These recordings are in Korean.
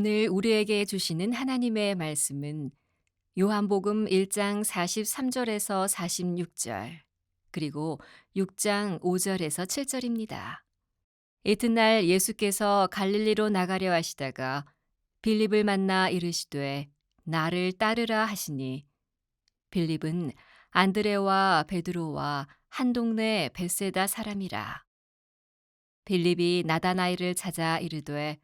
오늘 우리에게 주시는 하나님의 말씀은 요한복음 1장 43절에서 46절, 그리고 6장 5절에서 7절입니다. 이튿날 예수께서 갈릴리로 나가려 하시다가 빌립을 만나 이르시되 나를 따르라 하시니, 빌립은 안드레와 베드로와 한 동네 벳세다 사람이라. 빌립이 나다나엘을 찾아 이르되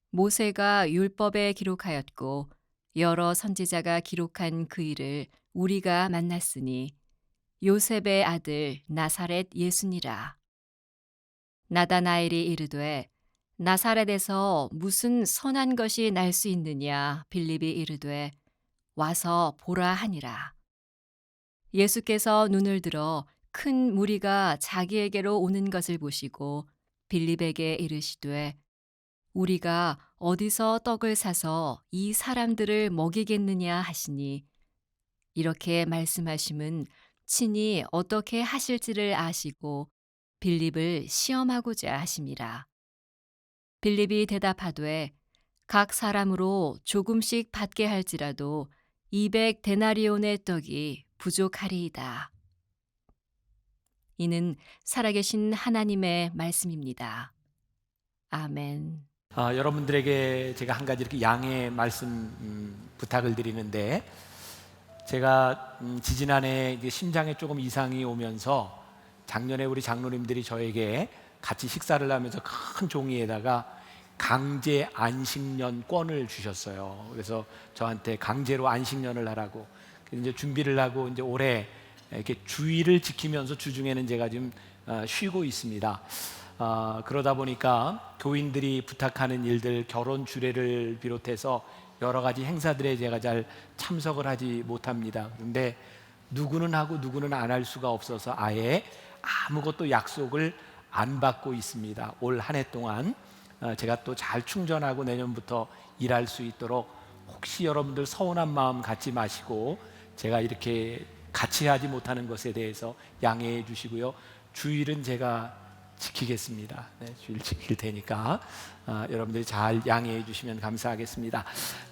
모세가 율법에 기록하였고 여러 선지자가 기록한 그 일을 우리가 만났으니 요셉의 아들 나사렛 예수니라. 나다나엘이 이르되 나사렛에서 무슨 선한 것이 날 수 있느냐. 빌립이 이르되 와서 보라 하니라. 예수께서 눈을 들어 큰 무리가 자기에게로 오는 것을 보시고 빌립에게 이르시되 우리가 어디서 떡을 사서 이 사람들을 먹이겠느냐 하시니, 이렇게 말씀하심은 친히 어떻게 하실지를 아시고 빌립을 시험하고자 하심이라. 빌립이 대답하되 각 사람으로 조금씩 받게 할지라도 200 데나리온의 떡이 부족하리이다. 이는 살아계신 하나님의 말씀입니다. 아멘. 여러분들에게 제가 한 가지 이렇게 양해 말씀 부탁을 드리는데, 제가 지지난해 이제 심장에 조금 이상이 오면서 작년에 우리 장로님들이 저에게 같이 식사를 하면서 큰 종이에다가 강제 안식년권을 주셨어요. 그래서 저한테 강제로 안식년을 하라고 이제 준비를 하고 이제 올해 이렇게 주의를 지키면서 주중에는 제가 지금 쉬고 있습니다. 그러다 보니까 교인들이 부탁하는 일들, 결혼 주례를 비롯해서 여러 가지 행사들에 제가 잘 참석을 하지 못합니다. 그런데 누구는 하고 누구는 안 할 수가 없어서 아예 아무것도 약속을 안 받고 있습니다. 올 한 해 동안 제가 또 잘 충전하고 내년부터 일할 수 있도록 혹시 여러분들 서운한 마음 갖지 마시고 제가 이렇게 같이 하지 못하는 것에 대해서 양해해 주시고요. 주일은 제가 지키겠습니다. 네, 주일 지킬 테니까 여러분들이 잘 양해해 주시면 감사하겠습니다.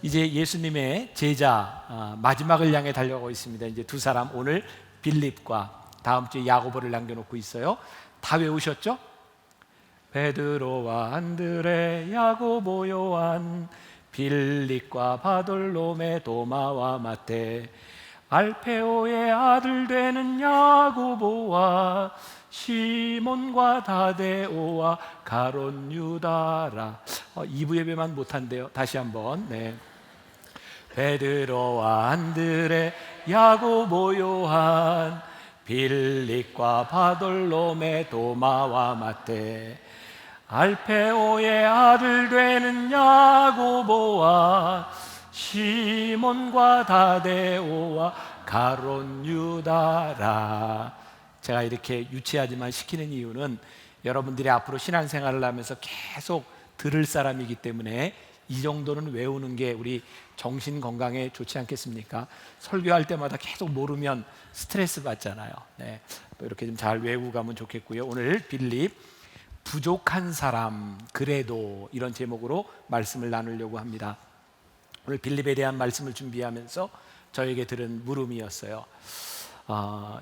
이제 예수님의 제자 마지막을 향해 달려가고 있습니다. 이제 두 사람, 오늘 빌립과 다음 주에 야고보를 남겨놓고 있어요. 다 외우셨죠? 베드로와 안드레, 야고보, 요한, 빌립과 바돌로메, 도마와 마테, 알페오의 아들 되는 야고보와 시몬과 다데오와 가롯 유다라. 2부 예배만 못한대요. 다시 한번. 네. 베드로와 안드레, 야고보, 요한, 빌립과 바돌로메, 도마와 마테, 알페오의 아들 되는 야고보와 시몬과 다데오와 가롯 유다라. 제가 이렇게 유치하지만 시키는 이유는 여러분들이 앞으로 신앙생활을 하면서 계속 들을 사람이기 때문에 이 정도는 외우는 게 우리 정신 건강에 좋지 않겠습니까? 설교할 때마다 계속 모르면 스트레스 받잖아요. 네, 이렇게 좀 잘 외우고 가면 좋겠고요. 오늘 빌립, 부족한 사람 그래도, 이런 제목으로 말씀을 나누려고 합니다. 오늘 빌립에 대한 말씀을 준비하면서 저에게 들은 물음이었어요.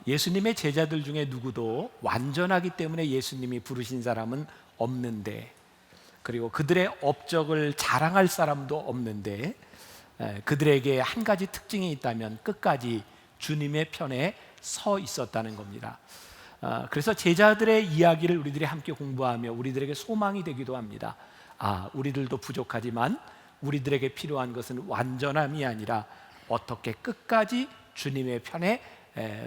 예수님의 제자들 중에 누구도 완전하기 때문에 예수님이 부르신 사람은 없는데, 그리고 그들의 업적을 자랑할 사람도 없는데, 그들에게 한 가지 특징이 있다면 끝까지 주님의 편에 서 있었다는 겁니다. 그래서 제자들의 이야기를 우리들이 함께 공부하며 우리들에게 소망이 되기도 합니다. 우리들도 부족하지만 우리들에게 필요한 것은 완전함이 아니라 어떻게 끝까지 주님의 편에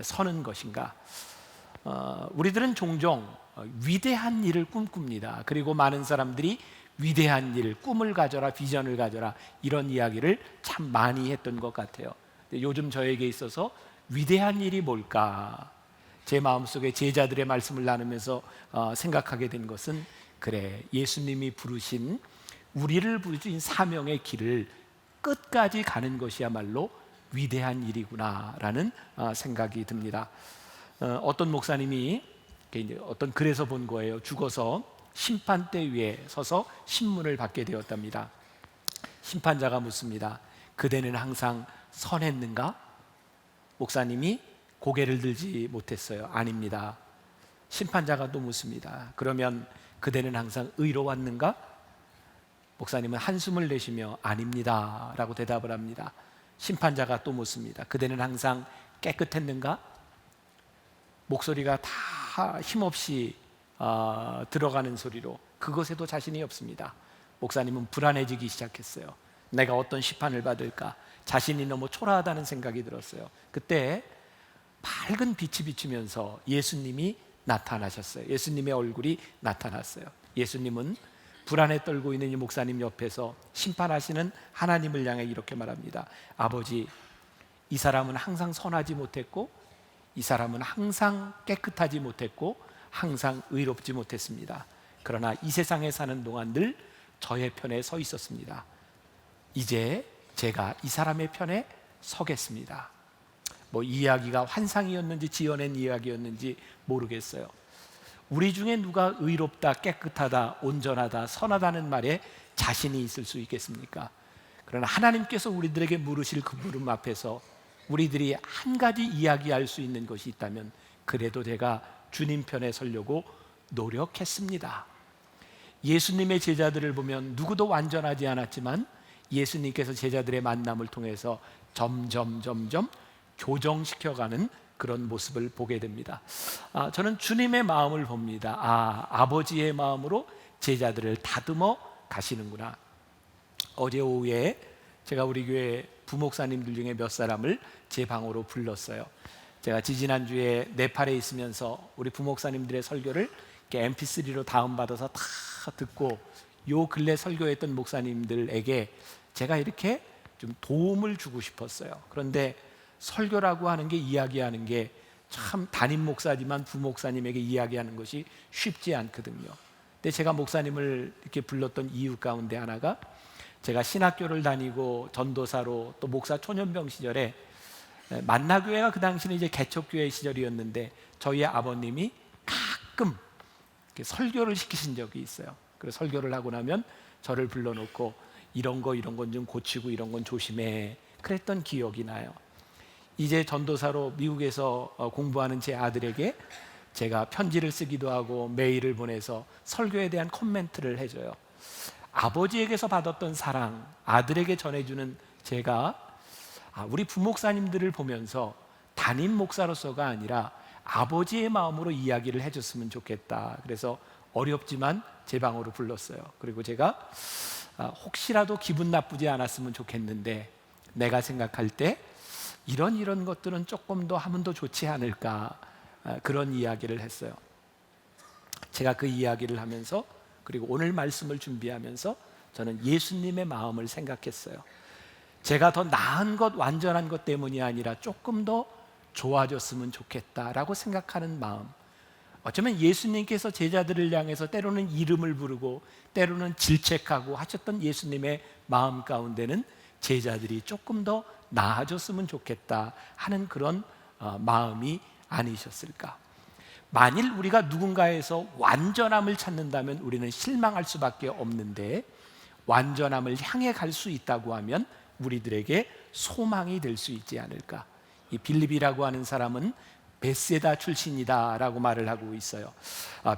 서는 것인가. 우리들은 종종 위대한 일을 꿈꿉니다. 그리고 많은 사람들이 위대한 일, 꿈을 가져라, 비전을 가져라, 이런 이야기를 참 많이 했던 것 같아요. 요즘 저에게 있어서 위대한 일이 뭘까? 제 마음속에 제자들의 말씀을 나누면서 생각하게 된 것은, 그래, 예수님이 부르신, 우리를 부르신 사명의 길을 끝까지 가는 것이야말로 위대한 일이구나라는 생각이 듭니다. 어떤 목사님이 어떤 글에서 본 거예요. 죽어서 심판대 위에 서서 신문을 받게 되었답니다. 심판자가 묻습니다. 그대는 항상 선했는가? 목사님이 고개를 들지 못했어요. 아닙니다. 심판자가 또 묻습니다. 그러면 그대는 항상 의로웠는가? 목사님은 한숨을 내쉬며 아닙니다 라고 대답을 합니다. 심판자가 또 묻습니다. 그대는 항상 깨끗했는가? 목소리가 다 힘없이 들어가는 소리로 그것에도 자신이 없습니다. 목사님은 불안해지기 시작했어요. 내가 어떤 심판을 받을까? 자신이 너무 초라하다는 생각이 들었어요. 그때 밝은 빛이 비추면서 예수님이 나타나셨어요. 예수님의 얼굴이 나타났어요. 예수님은 불안에 떨고 있는 이 목사님 옆에서 심판하시는 하나님을 향해 이렇게 말합니다. 아버지, 이 사람은 항상 선하지 못했고, 이 사람은 항상 깨끗하지 못했고, 항상 의롭지 못했습니다. 그러나 이 세상에 사는 동안 늘 저의 편에 서 있었습니다. 이제 제가 이 사람의 편에 서겠습니다. 이 이야기가 환상이었는지 지어낸 이야기였는지 모르겠어요. 우리 중에 누가 의롭다, 깨끗하다, 온전하다, 선하다는 말에 자신이 있을 수 있겠습니까? 그러나 하나님께서 우리들에게 물으실 그 물음 앞에서 우리들이 한 가지 이야기할 수 있는 것이 있다면 그래도 제가 주님 편에 서려고 노력했습니다. 예수님의 제자들을 보면 누구도 완전하지 않았지만 예수님께서 제자들의 만남을 통해서 점점 교정시켜가는 그런 모습을 보게 됩니다. 저는 주님의 마음을 봅니다. 아버지의 마음으로 제자들을 다듬어 가시는구나. 어제 오후에 제가 우리 교회 부목사님들 중에 몇 사람을 제 방으로 불렀어요. 제가 지지난주에 네팔에 있으면서 우리 부목사님들의 설교를 mp3로 다운받아서 다 듣고 요 근래 설교했던 목사님들에게 제가 이렇게 좀 도움을 주고 싶었어요. 그런데 설교라고 하는 게, 이야기하는 게 참 담임 목사지만 부목사님에게 이야기하는 것이 쉽지 않거든요. 근데 제가 목사님을 이렇게 불렀던 이유 가운데 하나가, 제가 신학교를 다니고 전도사로 또 목사 초년병 시절에 만나교회가 그 당시는 이제 개척교회 시절이었는데 저희 아버님이 가끔 이렇게 설교를 시키신 적이 있어요. 그래서 설교를 하고 나면 저를 불러놓고 이런 건 좀 고치고 이런 건 조심해, 그랬던 기억이 나요. 이제 전도사로 미국에서 공부하는 제 아들에게 제가 편지를 쓰기도 하고 메일을 보내서 설교에 대한 코멘트를 해줘요. 아버지에게서 받았던 사랑, 아들에게 전해주는 제가 우리 부목사님들을 보면서 담임 목사로서가 아니라 아버지의 마음으로 이야기를 해줬으면 좋겠다. 그래서 어렵지만 제 방으로 불렀어요. 그리고 제가 혹시라도 기분 나쁘지 않았으면 좋겠는데 내가 생각할 때 이런 것들은 조금 더 하면 더 좋지 않을까, 그런 이야기를 했어요. 제가 그 이야기를 하면서, 그리고 오늘 말씀을 준비하면서 저는 예수님의 마음을 생각했어요. 제가 더 나은 것, 완전한 것 때문이 아니라 조금 더 좋아졌으면 좋겠다라고 생각하는 마음. 어쩌면 예수님께서 제자들을 향해서 때로는 이름을 부르고 때로는 질책하고 하셨던 예수님의 마음 가운데는 제자들이 조금 더 나아졌으면 좋겠다 하는 그런 마음이 아니셨을까. 만일 우리가 누군가에서 완전함을 찾는다면 우리는 실망할 수밖에 없는데, 완전함을 향해 갈 수 있다고 하면 우리들에게 소망이 될 수 있지 않을까. 이 빌립이라고 하는 사람은 베세다 출신이다 라고 말을 하고 있어요.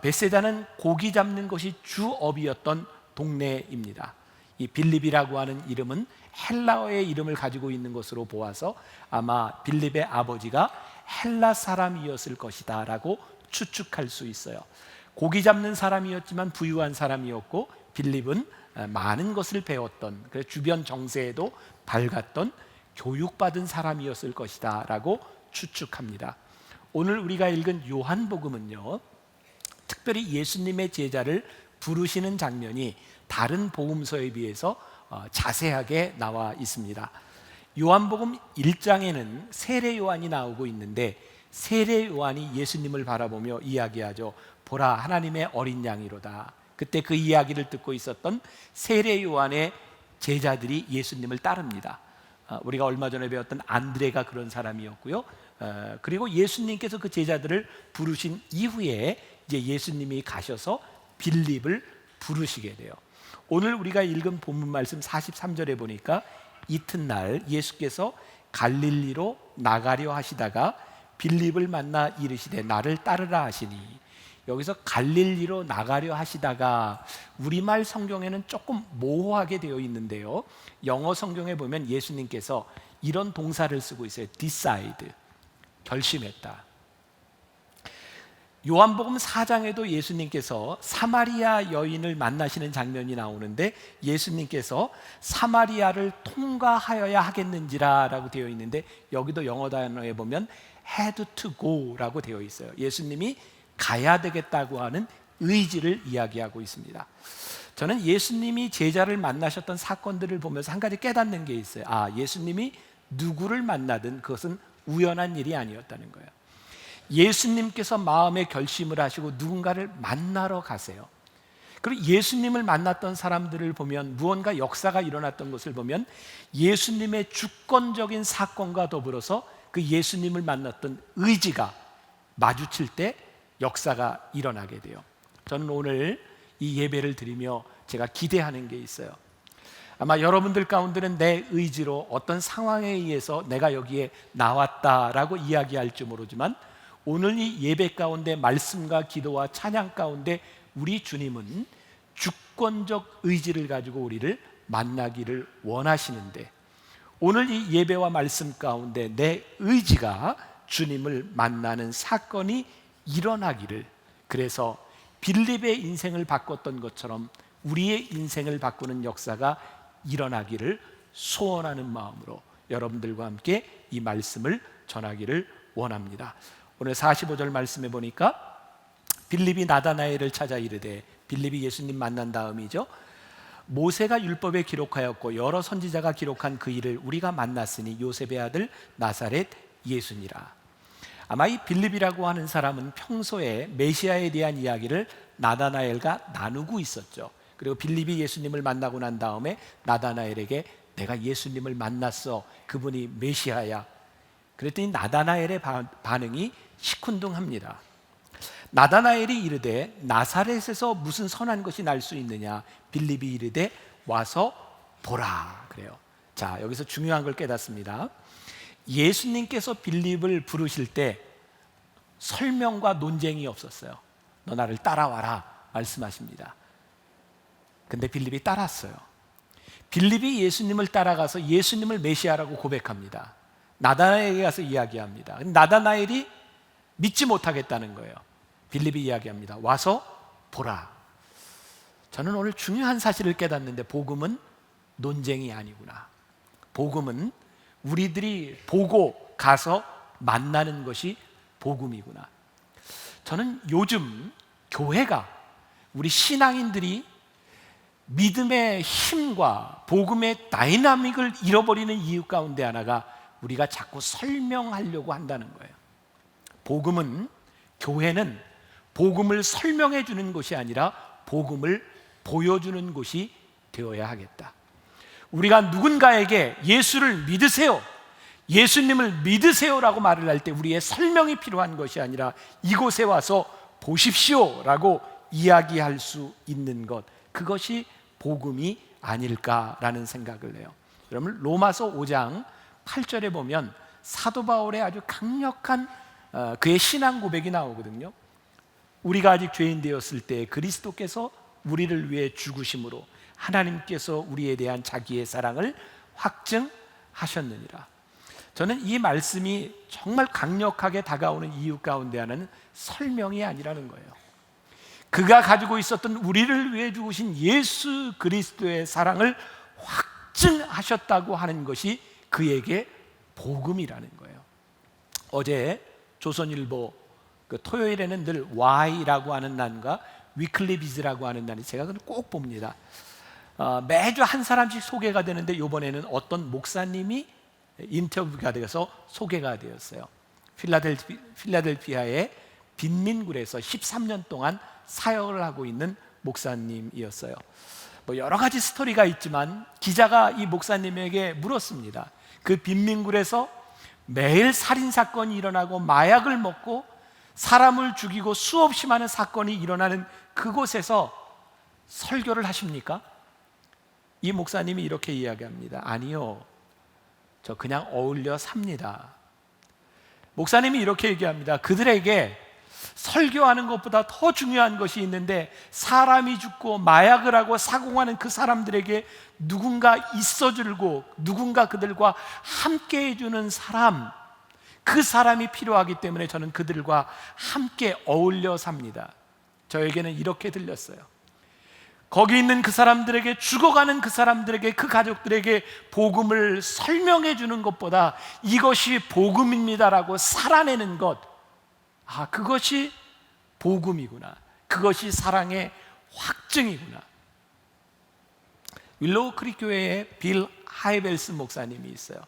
베세다는 고기 잡는 것이 주업이었던 동네입니다. 이 빌립이라고 하는 이름은 헬라어의 이름을 가지고 있는 것으로 보아서 아마 빌립의 아버지가 헬라 사람이었을 것이다 라고 추측할 수 있어요. 고기 잡는 사람이었지만 부유한 사람이었고, 빌립은 많은 것을 배웠던, 그래서 주변 정세에도 밝았던 교육받은 사람이었을 것이다 라고 추측합니다. 오늘 우리가 읽은 요한복음은요, 특별히 예수님의 제자를 부르시는 장면이 다른 복음서에 비해서 자세하게 나와 있습니다. 요한복음 1장에는 세례 요한이 나오고 있는데, 세례 요한이 예수님을 바라보며 이야기하죠. 보라, 하나님의 어린 양이로다. 그때 그 이야기를 듣고 있었던 세례 요한의 제자들이 예수님을 따릅니다. 우리가 얼마 전에 배웠던 안드레가 그런 사람이었고요. 그리고 예수님께서 그 제자들을 부르신 이후에 이제 예수님이 가셔서 빌립을 부르시게 돼요. 오늘 우리가 읽은 본문 말씀 43절에 보니까 이튿날 예수께서 갈릴리로 나가려 하시다가 빌립을 만나 이르시되 나를 따르라 하시니, 여기서 갈릴리로 나가려 하시다가 우리말 성경에는 조금 모호하게 되어 있는데요, 영어 성경에 보면 예수님께서 이런 동사를 쓰고 있어요. decide, 결심했다. 요한복음 4장에도 예수님께서 사마리아 여인을 만나시는 장면이 나오는데 예수님께서 사마리아를 통과하여야 하겠는지라 라고 되어 있는데, 여기도 영어 단어에 보면 had to go 라고 되어 있어요. 예수님이 가야 되겠다고 하는 의지를 이야기하고 있습니다. 저는 예수님이 제자를 만나셨던 사건들을 보면서 한 가지 깨닫는 게 있어요. 예수님이 누구를 만나든 그것은 우연한 일이 아니었다는 거예요. 예수님께서 마음에 결심을 하시고 누군가를 만나러 가세요. 그리고 예수님을 만났던 사람들을 보면, 무언가 역사가 일어났던 것을 보면 예수님의 주권적인 사건과 더불어서 그 예수님을 만났던 의지가 마주칠 때 역사가 일어나게 돼요. 저는 오늘 이 예배를 드리며 제가 기대하는 게 있어요. 아마 여러분들 가운데는 내 의지로 어떤 상황에 의해서 내가 여기에 나왔다라고 이야기할지 모르지만, 오늘 이 예배 가운데 말씀과 기도와 찬양 가운데 우리 주님은 주권적 의지를 가지고 우리를 만나기를 원하시는데, 오늘 이 예배와 말씀 가운데 내 의지가 주님을 만나는 사건이 일어나기를, 그래서 빌립의 인생을 바꿨던 것처럼 우리의 인생을 바꾸는 역사가 일어나기를 소원하는 마음으로 여러분들과 함께 이 말씀을 전하기를 원합니다. 오늘 45절 말씀에 보니까 빌립이 나다나엘을 찾아 이르되, 빌립이 예수님 만난 다음이죠. 모세가 율법에 기록하였고 여러 선지자가 기록한 그 일을 우리가 만났으니 요셉의 아들 나사렛 예수니라. 아마 이 빌립이라고 하는 사람은 평소에 메시아에 대한 이야기를 나다나엘과 나누고 있었죠. 그리고 빌립이 예수님을 만나고 난 다음에 나다나엘에게 내가 예수님을 만났어, 그분이 메시아야. 그랬더니 나다나엘의 반응이 시큰둥합니다. 나다나엘이 이르되 나사렛에서 무슨 선한 것이 날 수 있느냐. 빌립이 이르되 와서 보라 그래요. 자, 여기서 중요한 걸 깨닫습니다. 예수님께서 빌립을 부르실 때 설명과 논쟁이 없었어요. 너 나를 따라와라 말씀하십니다. 근데 빌립이 따랐어요. 빌립이 예수님을 따라가서 예수님을 메시아라고 고백합니다. 나다나엘에게 가서 이야기합니다. 나다나엘이 믿지 못하겠다는 거예요. 빌립이 이야기합니다. 와서 보라. 저는 오늘 중요한 사실을 깨닫는데, 복음은 논쟁이 아니구나. 복음은 우리들이 보고 가서 만나는 것이 복음이구나. 저는 요즘 교회가, 우리 신앙인들이 믿음의 힘과 복음의 다이나믹을 잃어버리는 이유 가운데 하나가 우리가 자꾸 설명하려고 한다는 거예요. 복음은, 교회는 복음을 설명해 주는 것이 아니라 복음을 보여주는 곳이 되어야 하겠다. 우리가 누군가에게 예수를 믿으세요, 예수님을 믿으세요라고 말을 할 때 우리의 설명이 필요한 것이 아니라 이곳에 와서 보십시오 라고 이야기할 수 있는 것, 그것이 복음이 아닐까라는 생각을 해요. 여러분, 로마서 5장 8절에 보면 사도 바울의 아주 강력한 그의 신앙 고백이 나오거든요. 우리가 아직 죄인 되었을 때 그리스도께서 우리를 위해 죽으심으로 하나님께서 우리에 대한 자기의 사랑을 확증하셨느니라. 저는 이 말씀이 정말 강력하게 다가오는 이유 가운데 하나는 설명이 아니라는 거예요. 그가 가지고 있었던 우리를 위해 죽으신 예수 그리스도의 사랑을 확증하셨다고 하는 것이 그에게 복음이라는 거예요. 어제 조선일보 토요일에는 늘 Y라고 하는 난과 위클리 비즈라고 하는 난이 제가 꼭 봅니다. 매주 한 사람씩 소개가 되는데 이번에는 어떤 목사님이 인터뷰가 되어서 소개가 되었어요. 필라델피아의 빈민굴에서 13년 동안 사역을 하고 있는 목사님이었어요. 여러 가지 스토리가 있지만 기자가 이 목사님에게 물었습니다. 그 빈민굴에서 매일 살인사건이 일어나고 마약을 먹고 사람을 죽이고 수없이 많은 사건이 일어나는 그곳에서 설교를 하십니까? 이 목사님이 이렇게 이야기합니다. 아니요, 저 그냥 어울려 삽니다. 목사님이 이렇게 얘기합니다. 그들에게 설교하는 것보다 더 중요한 것이 있는데, 사람이 죽고 마약을 하고 사공하는 그 사람들에게 누군가 있어주고 누군가 그들과 함께 해주는 사람, 그 사람이 필요하기 때문에 저는 그들과 함께 어울려 삽니다. 저에게는 이렇게 들렸어요. 거기 있는 그 사람들에게, 죽어가는 그 사람들에게, 그 가족들에게 복음을 설명해 주는 것보다 이것이 복음입니다라고 살아내는 것, 그것이 복음이구나, 그것이 사랑의 확증이구나. 윌로우 크릭 교회에 빌 하이벨스 목사님이 있어요.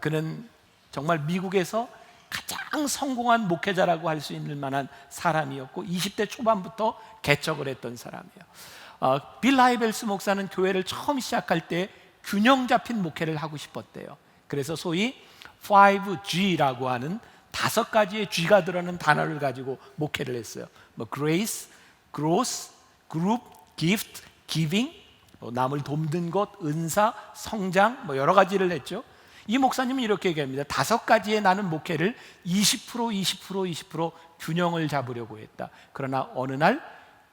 그는 정말 미국에서 가장 성공한 목회자라고 할 수 있는 만한 사람이었고 20대 초반부터 개척을 했던 사람이에요. 빌 하이벨스 목사는 교회를 처음 시작할 때 균형 잡힌 목회를 하고 싶었대요. 그래서 소위 5G라고 하는 5가지의 G가 들어가는 단어를 가지고 목회를 했어요. Grace, Growth, Group, Gift, Giving, 남을 돕는 것, 은사, 성장, 여러 가지를 했죠. 이 목사님은 이렇게 얘기합니다. 5가지의 나는 목회를 20% 균형을 잡으려고 했다. 그러나 어느 날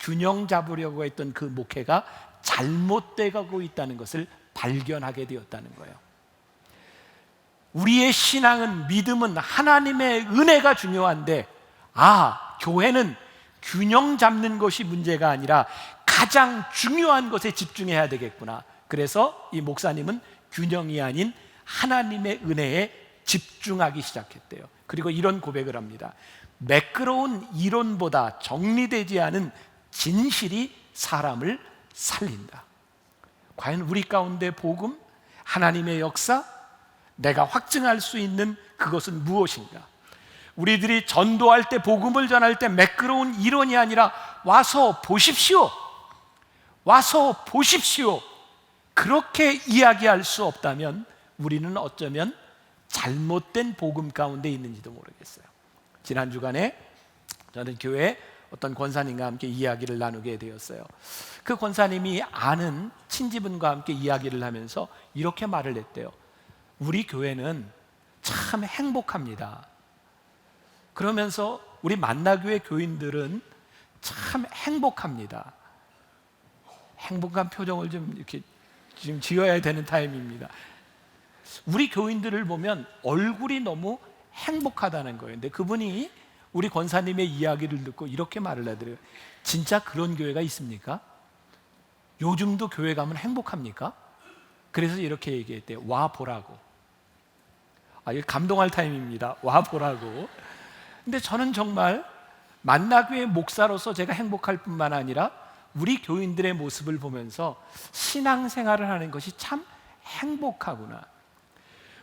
균형 잡으려고 했던 그 목회가 잘못돼 가고 있다는 것을 발견하게 되었다는 거예요. 우리의 신앙은, 믿음은 하나님의 은혜가 중요한데, 교회는 균형 잡는 것이 문제가 아니라 가장 중요한 것에 집중해야 되겠구나. 그래서 이 목사님은 균형이 아닌 하나님의 은혜에 집중하기 시작했대요. 그리고 이런 고백을 합니다. 매끄러운 이론보다 정리되지 않은 진실이 사람을 살린다. 과연 우리 가운데 복음, 하나님의 역사, 내가 확증할 수 있는 그것은 무엇인가? 우리들이 전도할 때, 복음을 전할 때 매끄러운 이론이 아니라 와서 보십시오, 와서 보십시오, 그렇게 이야기할 수 없다면 우리는 어쩌면 잘못된 복음 가운데 있는지도 모르겠어요. 지난 주간에 저는 교회에 어떤 권사님과 함께 이야기를 나누게 되었어요. 그 권사님이 아는 친지분과 함께 이야기를 하면서 이렇게 말을 했대요. 우리 교회는 참 행복합니다. 그러면서 우리 만나교회 교인들은 참 행복합니다. 행복한 표정을 좀 이렇게 지금 지어야 되는 타임입니다. 우리 교인들을 보면 얼굴이 너무 행복하다는 거예요. 근데 그분이 우리 권사님의 이야기를 듣고 이렇게 말을 하더래요. 진짜 그런 교회가 있습니까? 요즘도 교회 가면 행복합니까? 그래서 이렇게 얘기했대요. 와 보라고. 이거 감동할 타임입니다. 와 보라고. 근데 저는 정말 만나교회 목사로서 제가 행복할 뿐만 아니라 우리 교인들의 모습을 보면서 신앙생활을 하는 것이 참 행복하구나.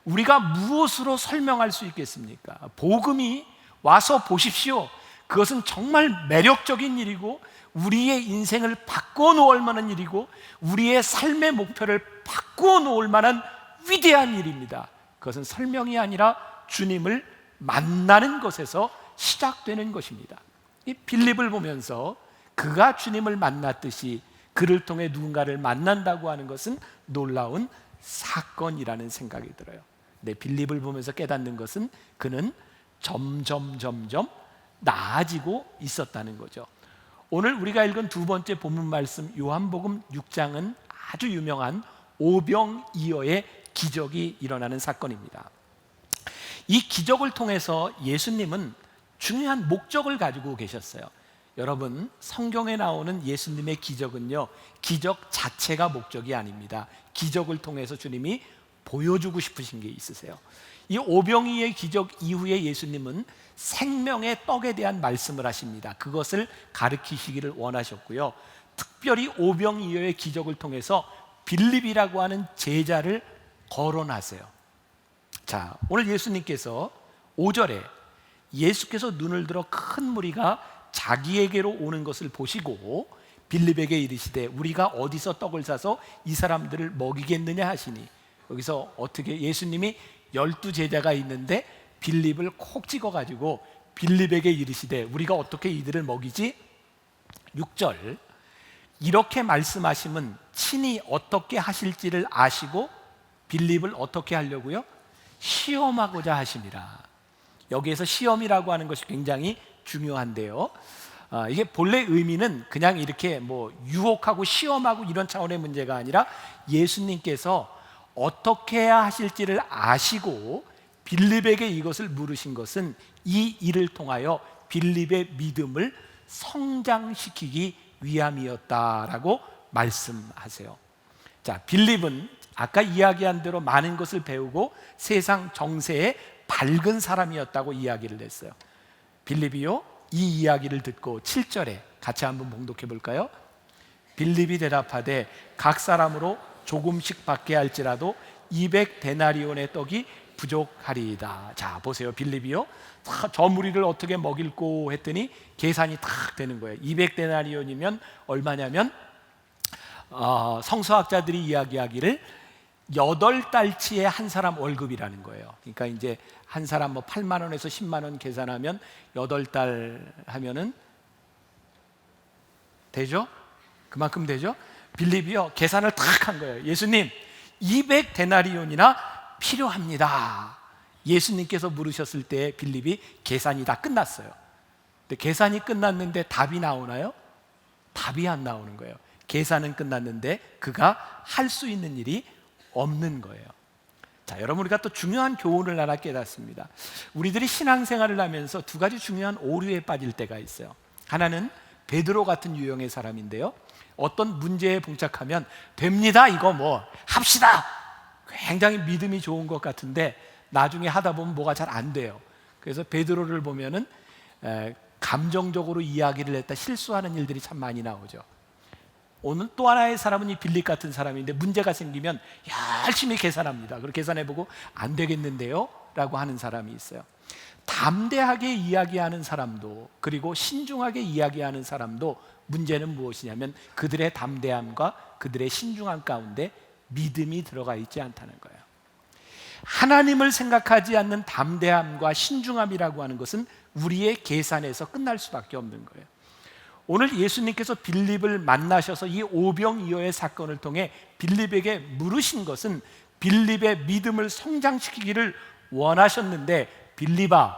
우리가 무엇으로 설명할 수 있겠습니까? 복음이 와서 보십시오, 그것은 정말 매력적인 일이고 우리의 인생을 바꿔 놓을 만한 일이고 우리의 삶의 목표를 바꿔 놓을 만한 위대한 일입니다. 그것은 설명이 아니라 주님을 만나는 것에서 시작되는 것입니다. 이 빌립을 보면서 그가 주님을 만났듯이 그를 통해 누군가를 만난다고 하는 것은 놀라운 사건이라는 생각이 들어요. 네, 빌립을 보면서 깨닫는 것은 그는 점점 나아지고 있었다는 거죠. 오늘 우리가 읽은 두 번째 본문 말씀 요한복음 6장은 아주 유명한 오병이어의 기적이 일어나는 사건입니다. 이 기적을 통해서 예수님은 중요한 목적을 가지고 계셨어요. 여러분, 성경에 나오는 예수님의 기적은요, 기적 자체가 목적이 아닙니다. 기적을 통해서 주님이 보여주고 싶으신 게 있으세요. 이 오병이의 기적 이후에 예수님은 생명의 떡에 대한 말씀을 하십니다. 그것을 가르치시기를 원하셨고요. 특별히 오병이어의 기적을 통해서 빌립이라고 하는 제자를 거론하세요. 자, 오늘 예수님께서 5절에 예수께서 눈을 들어 큰 무리가 자기에게로 오는 것을 보시고 빌립에게 이르시되 우리가 어디서 떡을 사서 이 사람들을 먹이겠느냐 하시니, 여기서 어떻게 예수님이 12제자가 있는데 빌립을 콕 찍어가지고 빌립에게 이르시되 우리가 어떻게 이들을 먹이지? 6절, 이렇게 말씀하심은 친히 어떻게 하실지를 아시고 빌립을 어떻게 하려고요? 시험하고자 하심이라. 여기에서 시험이라고 하는 것이 굉장히 중요한데요. 이게 본래 의미는 그냥 이렇게 뭐 유혹하고 시험하고 이런 차원의 문제가 아니라 예수님께서 어떻게 해야 하실지를 아시고 빌립에게 이것을 물으신 것은 이 일을 통하여 빌립의 믿음을 성장시키기 위함이었다라고 말씀하세요. 자, 빌립은 아까 이야기한 대로 많은 것을 배우고 세상 정세에 밝은 사람이었다고 이야기를 했어요. 빌립이요, 이 이야기를 듣고 7절에 같이 한번 봉독해 볼까요? 빌립이 대답하되 각 사람으로 조금씩 받게 할지라도 200데나리온의 떡이 부족하리이다. 자, 보세요. 빌립이요, 저 무리를 어떻게 먹일고 했더니 계산이 탁 되는 거예요. 200데나리온이면 얼마냐면 성서학자들이 이야기하기를 8달치의 한 사람 월급이라는 거예요. 그러니까 이제 한 사람 뭐 8만 원에서 10만 원 계산하면 8달 하면은 되죠? 그만큼 되죠? 빌립이요, 계산을 탁 한 거예요. 예수님, 200데나리온이나 필요합니다. 예수님께서 물으셨을 때 빌립이 계산이 다 끝났어요. 근데 계산이 끝났는데 답이 나오나요? 답이 안 나오는 거예요. 계산은 끝났는데 그가 할 수 있는 일이 없는 거예요. 자, 여러분, 우리가 또 중요한 교훈을 하나 깨닫습니다. 우리들이 신앙생활을 하면서 두 가지 중요한 오류에 빠질 때가 있어요. 하나는 베드로 같은 유형의 사람인데요, 어떤 문제에 봉착하면 됩니다, 이거 뭐 합시다, 굉장히 믿음이 좋은 것 같은데 나중에 하다 보면 뭐가 잘 안 돼요. 그래서 베드로를 보면은 감정적으로 이야기를 했다 실수하는 일들이 참 많이 나오죠. 오늘 또 하나의 사람은 이 빌립 같은 사람인데 문제가 생기면 열심히 계산합니다. 그리고 계산해보고 안 되겠는데요? 라고 하는 사람이 있어요. 담대하게 이야기하는 사람도, 그리고 신중하게 이야기하는 사람도 문제는 무엇이냐면 그들의 담대함과 그들의 신중함 가운데 믿음이 들어가 있지 않다는 거예요. 하나님을 생각하지 않는 담대함과 신중함이라고 하는 것은 우리의 계산에서 끝날 수밖에 없는 거예요. 오늘 예수님께서 빌립을 만나셔서 이 오병이어의 사건을 통해 빌립에게 물으신 것은 빌립의 믿음을 성장시키기를 원하셨는데, 빌립아,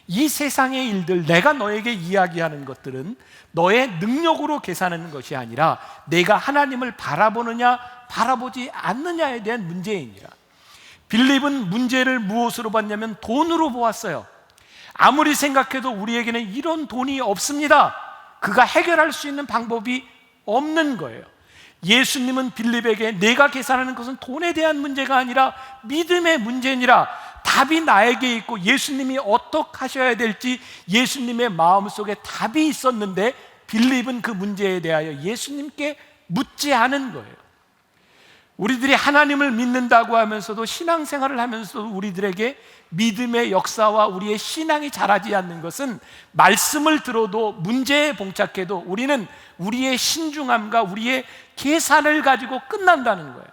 이 세상의 일들, 내가 너에게 이야기하는 것들은 너의 능력으로 계산하는 것이 아니라 내가 하나님을 바라보느냐 바라보지 않느냐에 대한 문제이니라. 빌립은 문제를 무엇으로 봤냐면 돈으로 보았어요. 아무리 생각해도 우리에게는 이런 돈이 없습니다. 그가 해결할 수 있는 방법이 없는 거예요. 예수님은 빌립에게 내가 계산하는 것은 돈에 대한 문제가 아니라 믿음의 문제니라. 답이 나에게 있고 예수님이 어떻게 하셔야 될지 예수님의 마음속에 답이 있었는데 빌립은 그 문제에 대하여 예수님께 묻지 않은 거예요. 우리들이 하나님을 믿는다고 하면서도, 신앙생활을 하면서도 우리들에게 믿음의 역사와 우리의 신앙이 자라지 않는 것은 말씀을 들어도 문제에 봉착해도 우리는 우리의 신중함과 우리의 계산을 가지고 끝난다는 거예요.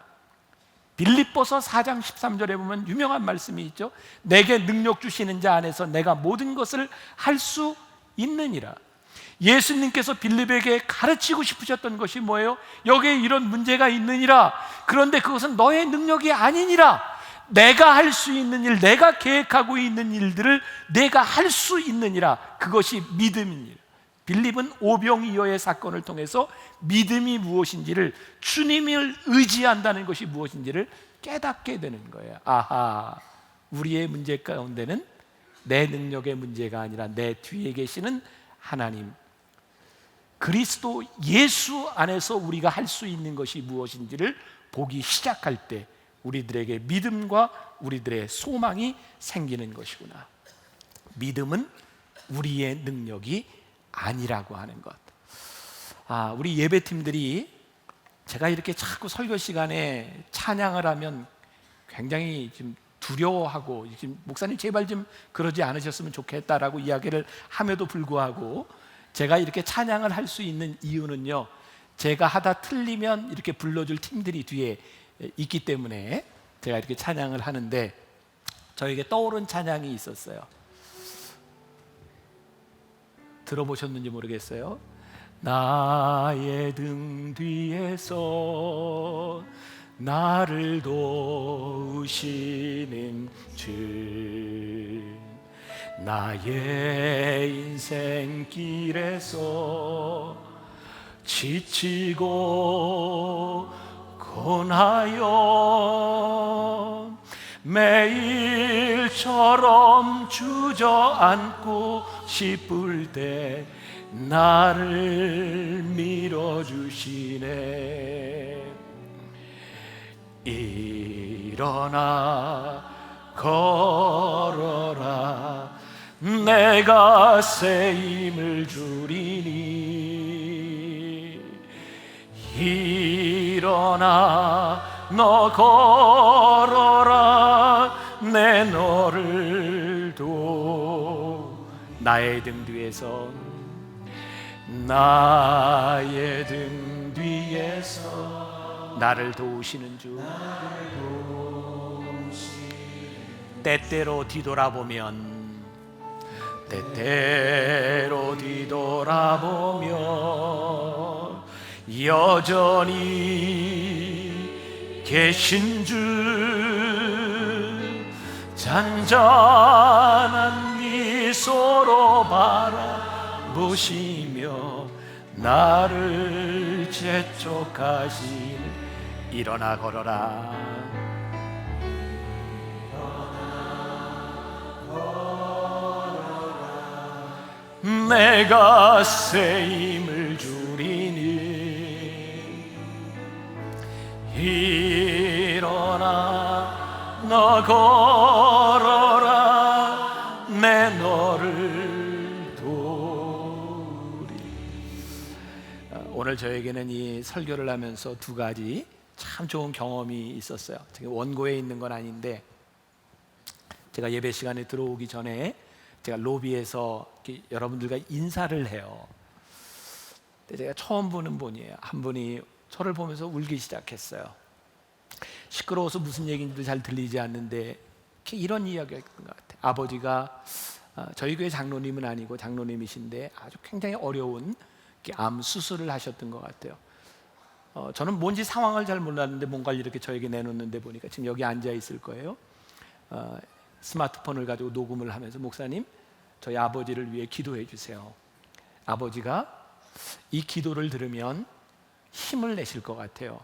빌립보서 4장 13절에 보면 유명한 말씀이 있죠. 내게 능력 주시는 자 안에서 내가 모든 것을 할 수 있느니라. 예수님께서 빌립에게 가르치고 싶으셨던 것이 뭐예요? 여기에 이런 문제가 있느니라. 그런데 그것은 너의 능력이 아니니라. 내가 할 수 있는 일, 내가 계획하고 있는 일들을 내가 할 수 있느니라. 그것이 믿음이니라. 빌립은 오병이어의 사건을 통해서 믿음이 무엇인지를, 주님을 의지한다는 것이 무엇인지를 깨닫게 되는 거예요. 아하, 우리의 문제 가운데는 내 능력의 문제가 아니라 내 뒤에 계시는 하나님, 그리스도 예수 안에서 우리가 할 수 있는 것이 무엇인지를 보기 시작할 때 우리들에게 믿음과 우리들의 소망이 생기는 것이구나. 믿음은 우리의 능력이 아니라고 하는 것. 우리 예배팀들이 제가 이렇게 자꾸 설교 시간에 찬양을 하면 굉장히 지금 두려워하고, 지금 목사님 제발 좀 그러지 않으셨으면 좋겠다라고 이야기를 함에도 불구하고 제가 이렇게 찬양을 할 수 있는 이유는요, 제가 하다 틀리면 이렇게 불러줄 팀들이 뒤에 있기 때문에 제가 이렇게 찬양을 하는데, 저에게 떠오른 찬양이 있었어요. 들어보셨는지 모르겠어요. 나의 등 뒤에서 나를 도우시는 주, 나의 인생길에서 지치고 고나여 매일처럼 주저앉고 싶을 때 나를 밀어주시네. 일어나 걸어라, 내가 새 힘을 주리니. 일어나 너 걸어라, 내 너를 나의 등 뒤에서, 나의 등 뒤에서 나를 도우시는 주. 때때로 뒤돌아보면, 때때로 뒤돌아보면 여전히 계신 주, 잔잔한 미소로 바라보시며 나를 재촉하시는. 일어나 걸어라, 내가 새 힘을 주리니. 일어나 너 걸어라, 내 너를 도우리. 오늘 저에게는 이 설교를 하면서 두 가지 참 좋은 경험이 있었어요. 원고에 있는 건 아닌데, 제가 예배 시간에 들어오기 전에 제가 로비에서 여러분들과 인사를 해요. 근데 제가 처음 보는 분이에요. 한 분이 저를 보면서 울기 시작했어요. 시끄러워서 무슨 얘기인지도 잘 들리지 않는데 이런 이야기가 있는 것 같아요. 아버지가 저희 교회 장로님은 아니고 장로님이신데 아주 굉장히 어려운 암 수술을 하셨던 것 같아요. 저는 뭔지 상황을 잘 몰랐는데 뭔가를 이렇게 저에게 내놓는데 보니까 지금 여기 앉아 있을 거예요. 스마트폰을 가지고 녹음을 하면서, 목사님, 저희 아버지를 위해 기도해 주세요. 아버지가 이 기도를 들으면 힘을 내실 것 같아요.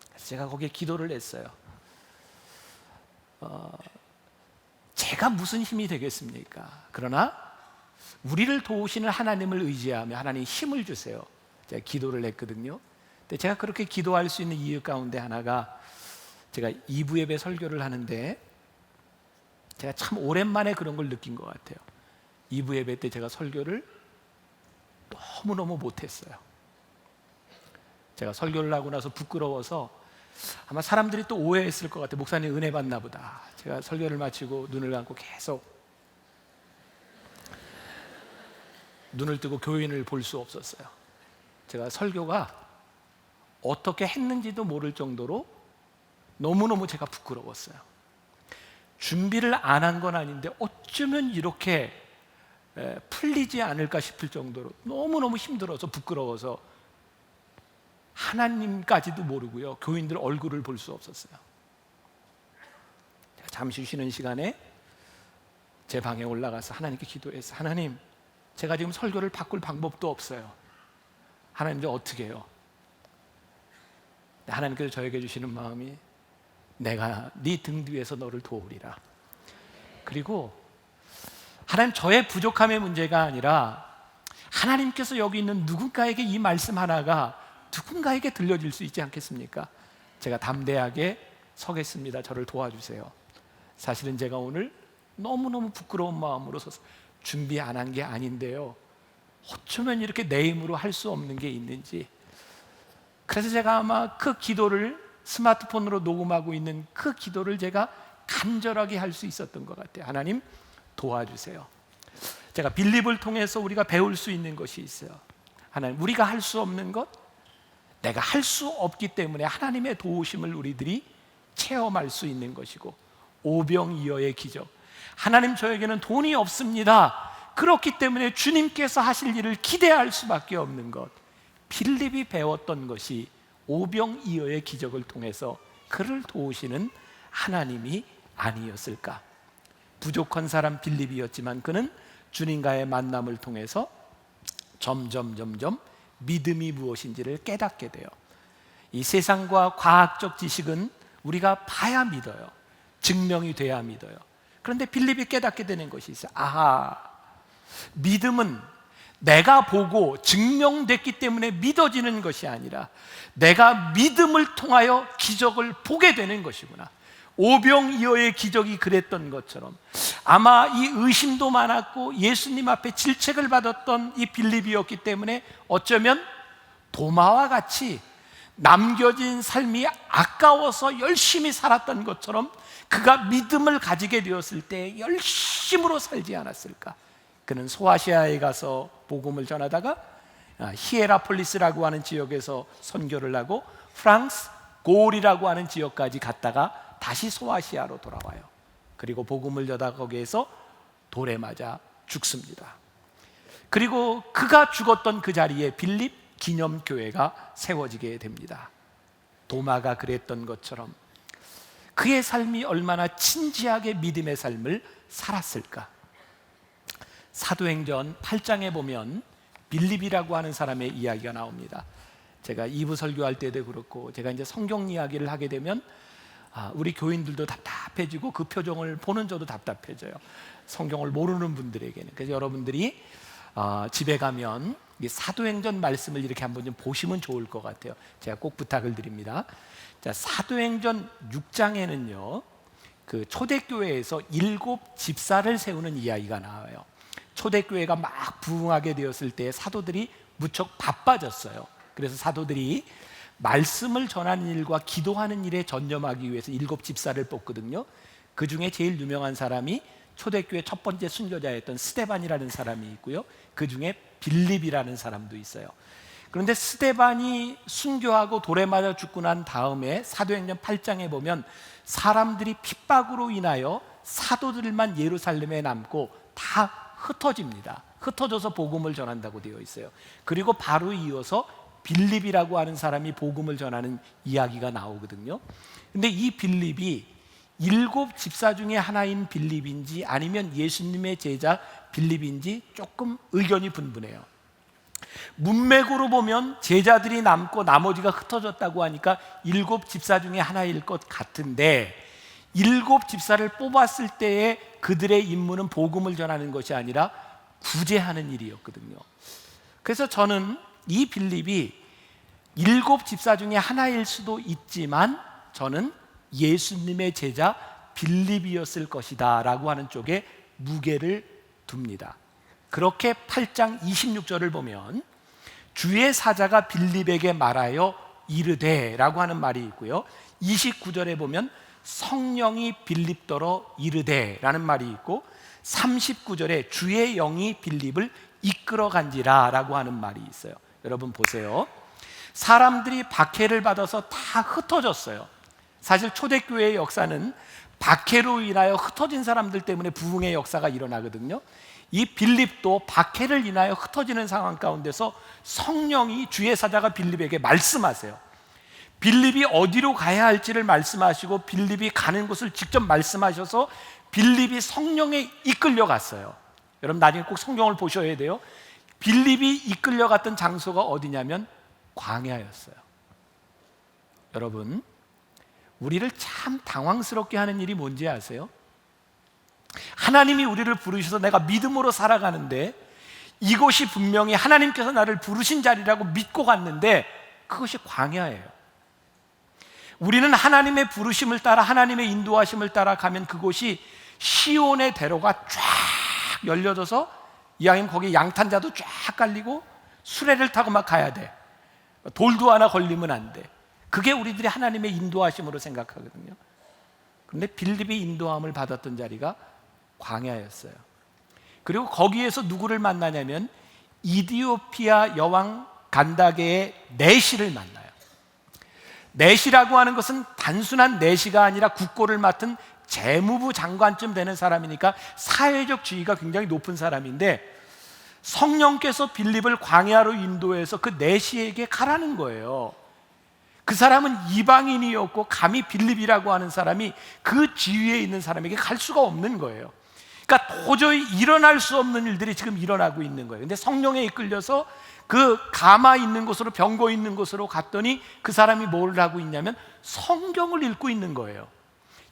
그래서 제가 거기에 기도를 했어요. 제가 무슨 힘이 되겠습니까? 그러나 우리를 도우시는 하나님을 의지하며 하나님 힘을 주세요. 제가 기도를 했거든요. 근데 제가 그렇게 기도할 수 있는 이유 가운데 하나가, 제가 2부 예배 설교를 하는데 제가 참 오랜만에 그런 걸 느낀 것 같아요. 2부 예배 때 제가 설교를 너무너무 못했어요. 제가 설교를 하고 나서 부끄러워서 아마 사람들이 또 오해했을 것 같아요. 목사님 은혜 받나 보다. 제가 설교를 마치고 눈을 감고 계속 눈을 뜨고 교인을 볼 수 없었어요. 제가 설교가 어떻게 했는지도 모를 정도로 너무너무 제가 부끄러웠어요. 준비를 안 한 건 아닌데 어쩌면 이렇게 풀리지 않을까 싶을 정도로 너무너무 힘들어서 부끄러워서 하나님까지도 모르고요, 교인들 얼굴을 볼 수 없었어요. 제가 잠시 쉬는 시간에 제 방에 올라가서 하나님께 기도했어요. 하나님, 제가 지금 설교를 바꿀 방법도 없어요. 하나님, 저 어떻게 해요? 하나님께서 저에게 주시는 마음이, 내가 네 등 뒤에서 너를 도우리라. 그리고 하나님, 저의 부족함의 문제가 아니라 하나님께서 여기 있는 누군가에게 이 말씀 하나가 누군가에게 들려질 수 있지 않겠습니까? 제가 담대하게 서겠습니다. 저를 도와주세요. 사실은 제가 오늘 너무너무 부끄러운 마음으로 서서 준비 안 한 게 아닌데요, 어쩌면 이렇게 내 힘으로 할 수 없는 게 있는지. 그래서 제가 아마 그 기도를, 스마트폰으로 녹음하고 있는 그 기도를 제가 간절하게 할 수 있었던 것 같아요. 하나님, 도와주세요. 제가 빌립을 통해서 우리가 배울 수 있는 것이 있어요. 하나님, 우리가 할 수 없는 것, 내가 할 수 없기 때문에 하나님의 도우심을 우리들이 체험할 수 있는 것이고, 오병이어의 기적. 하나님, 저에게는 돈이 없습니다. 그렇기 때문에 주님께서 하실 일을 기대할 수밖에 없는 것. 빌립이 배웠던 것이 오병이어의 기적을 통해서 그를 도우시는 하나님이 아니었을까? 부족한 사람 빌립이었지만 그는 주님과의 만남을 통해서 점점 믿음이 무엇인지를 깨닫게 돼요. 이 세상과 과학적 지식은 우리가 봐야 믿어요. 증명이 돼야 믿어요. 그런데 빌립이 깨닫게 되는 것이 있어요. 아하, 믿음은 내가 보고 증명됐기 때문에 믿어지는 것이 아니라 내가 믿음을 통하여 기적을 보게 되는 것이구나. 오병이어의 기적이 그랬던 것처럼 아마 이 의심도 많았고 예수님 앞에 질책을 받았던 이 빌립이었기 때문에 어쩌면 도마와 같이 남겨진 삶이 아까워서 열심히 살았던 것처럼 그가 믿음을 가지게 되었을 때 열심으로 살지 않았을까? 그는 소아시아에 가서 복음을 전하다가 히에라폴리스라고 하는 지역에서 선교를 하고 프랑스 고을이라고 하는 지역까지 갔다가 다시 소아시아로 돌아와요. 그리고 복음을 전하다가 거기에서 돌에 맞아 죽습니다. 그리고 그가 죽었던 그 자리에 빌립 기념교회가 세워지게 됩니다. 도마가 그랬던 것처럼 그의 삶이 얼마나 진지하게 믿음의 삶을 살았을까? 사도행전 8장에 보면 빌립이라고 하는 사람의 이야기가 나옵니다. 제가 2부 설교할 때도 그렇고 제가 이제 성경 이야기를 하게 되면 우리 교인들도 답답해지고 그 표정을 보는 저도 답답해져요. 성경을 모르는 분들에게는. 그래서 여러분들이 집에 가면 이 사도행전 말씀을 이렇게 한번 좀 보시면 좋을 것 같아요. 제가 꼭 부탁을 드립니다. 자, 사도행전 6장에는요 그 초대교회에서 7 집사를 세우는 이야기가 나와요. 초대교회가 막 부흥하게 되었을 때 사도들이 무척 바빠졌어요. 그래서 사도들이 말씀을 전하는 일과 기도하는 일에 전념하기 위해서 7 집사를 뽑거든요. 그 중에 제일 유명한 사람이 초대교회 첫 번째 순교자였던 스데반이라는 사람이 있고요. 그 중에 빌립이라는 사람도 있어요. 그런데 스데반이 순교하고 돌에 맞아 죽고 난 다음에 사도행전 8장에 보면 사람들이 핍박으로 인하여 사도들만 예루살렘에 남고 다 흩어집니다. 흩어져서 복음을 전한다고 되어 있어요. 그리고 바로 이어서 빌립이라고 하는 사람이 복음을 전하는 이야기가 나오거든요. 근데 이 빌립이 7 집사 중에 하나인 빌립인지 아니면 예수님의 제자 빌립인지 조금 의견이 분분해요. 문맥으로 보면 제자들이 남고 나머지가 흩어졌다고 하니까 7 집사 중에 하나일 것 같은데 7 집사를 뽑았을 때에 그들의 임무는 복음을 전하는 것이 아니라 구제하는 일이었거든요. 그래서 저는 이 빌립이 7 집사 중에 하나일 수도 있지만 저는 예수님의 제자 빌립이었을 것이다 라고 하는 쪽에 무게를 둡니다. 그렇게 8장 26절을 보면 주의 사자가 빌립에게 말하여 이르되 라고 하는 말이 있고요. 29절에 보면 성령이 빌립더러 이르되 라는 말이 있고 39절에 주의 영이 빌립을 이끌어 간지라 라고 하는 말이 있어요. 여러분 보세요. 사람들이 박해를 받아서 다 흩어졌어요. 사실 초대교회의 역사는 박해로 인하여 흩어진 사람들 때문에 부흥의 역사가 일어나거든요. 이 빌립도 박해를 인하여 흩어지는 상황 가운데서 성령이 주의 사자가 빌립에게 말씀하세요. 빌립이 어디로 가야 할지를 말씀하시고 빌립이 가는 곳을 직접 말씀하셔서 빌립이 성령에 이끌려 갔어요. 여러분 나중에 꼭 성경을 보셔야 돼요. 빌립이 이끌려 갔던 장소가 어디냐면 광야였어요. 여러분 우리를 참 당황스럽게 하는 일이 뭔지 아세요? 하나님이 우리를 부르셔서 내가 믿음으로 살아가는데 이곳이 분명히 하나님께서 나를 부르신 자리라고 믿고 갔는데 그것이 광야예요. 우리는 하나님의 부르심을 따라 하나님의 인도하심을 따라 가면 그곳이 시온의 대로가 쫙 열려져서 이왕이면 거기 양탄자도 쫙 깔리고 수레를 타고 막 가야 돼. 돌도 하나 걸리면 안 돼. 그게 우리들이 하나님의 인도하심으로 생각하거든요. 그런데 빌립이 인도함을 받았던 자리가 광야였어요. 그리고 거기에서 누구를 만나냐면 이디오피아 여왕 간다게의 내시를 만나요. 내시라고 하는 것은 단순한 내시가 아니라 국고를 맡은 재무부 장관쯤 되는 사람이니까 사회적 지위가 굉장히 높은 사람인데, 성령께서 빌립을 광야로 인도해서 그 내시에게 가라는 거예요. 그 사람은 이방인이었고 감히 빌립이라고 하는 사람이 그 지위에 있는 사람에게 갈 수가 없는 거예요. 그러니까 도저히 일어날 수 없는 일들이 지금 일어나고 있는 거예요. 근데 성령에 이끌려서 그 가마 있는 곳으로, 병거 있는 곳으로 갔더니 그 사람이 뭘 하고 있냐면 성경을 읽고 있는 거예요.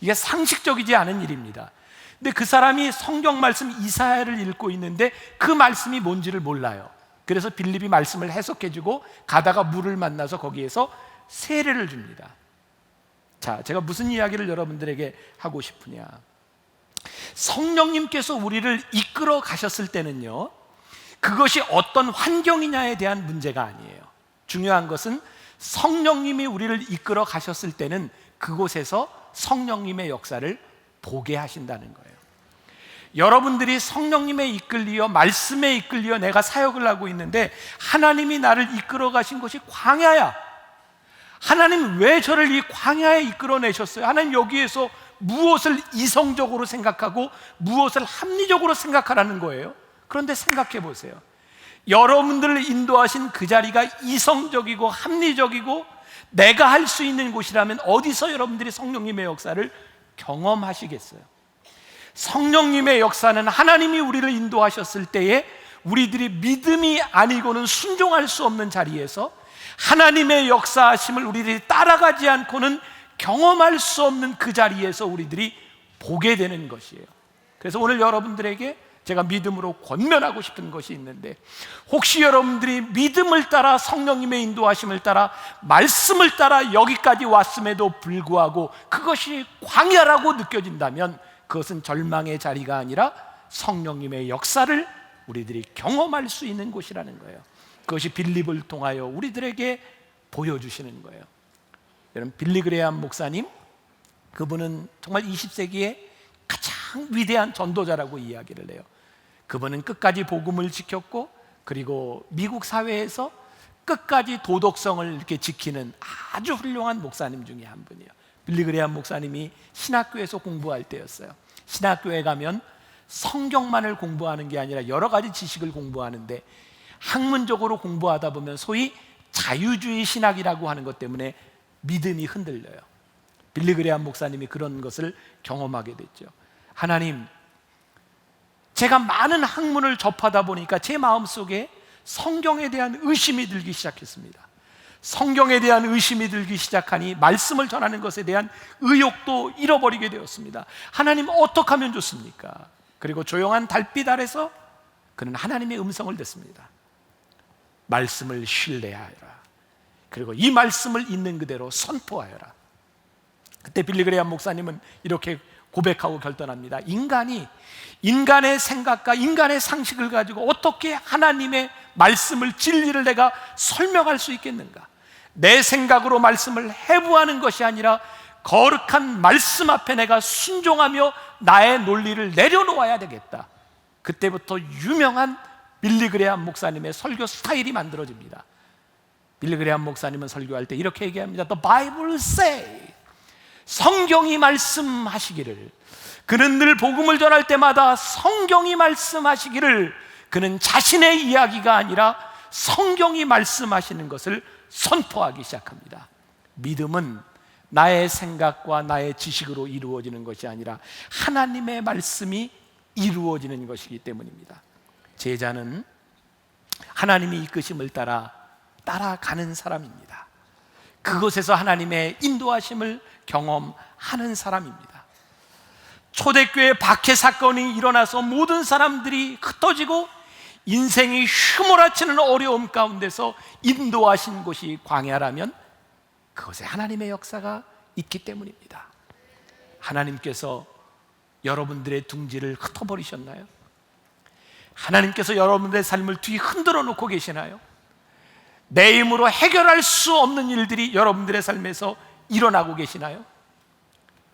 이게 상식적이지 않은 일입니다. 근데 그 사람이 성경 말씀 이사야를 읽고 있는데 그 말씀이 뭔지를 몰라요. 그래서 빌립이 말씀을 해석해주고 가다가 물을 만나서 거기에서 세례를 줍니다. 자, 제가 무슨 이야기를 여러분들에게 하고 싶으냐, 성령님께서 우리를 이끌어 가셨을 때는요, 그것이 어떤 환경이냐에 대한 문제가 아니에요. 중요한 것은 성령님이 우리를 이끌어 가셨을 때는 그곳에서 성령님의 역사를 보게 하신다는 거예요. 여러분들이 성령님에 이끌리어, 말씀에 이끌리어 내가 사역을 하고 있는데 하나님이 나를 이끌어 가신 것이 광야야. 하나님 왜 저를 이 광야에 이끌어내셨어요? 하나님 여기에서 무엇을 이성적으로 생각하고 무엇을 합리적으로 생각하라는 거예요? 그런데 생각해 보세요. 여러분들을 인도하신 그 자리가 이성적이고 합리적이고 내가 할 수 있는 곳이라면 어디서 여러분들이 성령님의 역사를 경험하시겠어요? 성령님의 역사는 하나님이 우리를 인도하셨을 때에 우리들이 믿음이 아니고는 순종할 수 없는 자리에서 하나님의 역사하심을 우리들이 따라가지 않고는 경험할 수 없는 그 자리에서 우리들이 보게 되는 것이에요. 그래서 오늘 여러분들에게 제가 믿음으로 권면하고 싶은 것이 있는데, 혹시 여러분들이 믿음을 따라 성령님의 인도하심을 따라 말씀을 따라 여기까지 왔음에도 불구하고 그것이 광야라고 느껴진다면 그것은 절망의 자리가 아니라 성령님의 역사를 우리들이 경험할 수 있는 곳이라는 거예요. 그것이 빌립을 통하여 우리들에게 보여주시는 거예요. 여러분, 빌리 그레이엄 목사님, 그분은 정말 20세기의 가장 위대한 전도자라고 이야기를 해요. 그분은 끝까지 복음을 지켰고, 그리고 미국 사회에서 끝까지 도덕성을 이렇게 지키는 아주 훌륭한 목사님 중에 한 분이에요. 빌리 그레이엄 목사님이 신학교에서 공부할 때였어요. 신학교에 가면 성경만을 공부하는 게 아니라 여러 가지 지식을 공부하는데, 학문적으로 공부하다 보면 소위 자유주의 신학이라고 하는 것 때문에 믿음이 흔들려요. 빌리 그레이엄 목사님이 그런 것을 경험하게 됐죠. 하나님, 제가 많은 학문을 접하다 보니까 제 마음속에 성경에 대한 의심이 들기 시작했습니다. 성경에 대한 의심이 들기 시작하니 말씀을 전하는 것에 대한 의욕도 잃어버리게 되었습니다. 하나님, 어떻게 하면 좋습니까? 그리고 조용한 달빛 아래서 그는 하나님의 음성을 듣습니다. 말씀을 신뢰하여라. 그리고 이 말씀을 있는 그대로 선포하여라. 그때 빌리 그레이엄 목사님은 이렇게 고백하고 결단합니다. 인간의 생각과 인간의 상식을 가지고 어떻게 하나님의 말씀을, 진리를 내가 설명할 수 있겠는가? 내 생각으로 말씀을 해부하는 것이 아니라 거룩한 말씀 앞에 내가 순종하며 나의 논리를 내려놓아야 되겠다. 그때부터 유명한 빌리 그레이엄 목사님의 설교 스타일이 만들어집니다. 빌리 그레이엄 목사님은 설교할 때 이렇게 얘기합니다. The Bible say, 성경이 말씀하시기를. 그는 늘 복음을 전할 때마다 성경이 말씀하시기를, 그는 자신의 이야기가 아니라 성경이 말씀하시는 것을 선포하기 시작합니다. 믿음은 나의 생각과 나의 지식으로 이루어지는 것이 아니라 하나님의 말씀이 이루어지는 것이기 때문입니다. 제자는 하나님의 이끄심을 따라가는 사람입니다. 그곳에서 하나님의 인도하심을 경험하는 사람입니다. 초대교회 박해 사건이 일어나서 모든 사람들이 흩어지고 인생이 휘몰아치는 어려움 가운데서 인도하신 곳이 광야라면 그것에 하나님의 역사가 있기 때문입니다. 하나님께서 여러분들의 둥지를 흩어버리셨나요? 하나님께서 여러분들의 삶을 뒤 흔들어 놓고 계시나요? 내 힘으로 해결할 수 없는 일들이 여러분들의 삶에서 일어나고 계시나요?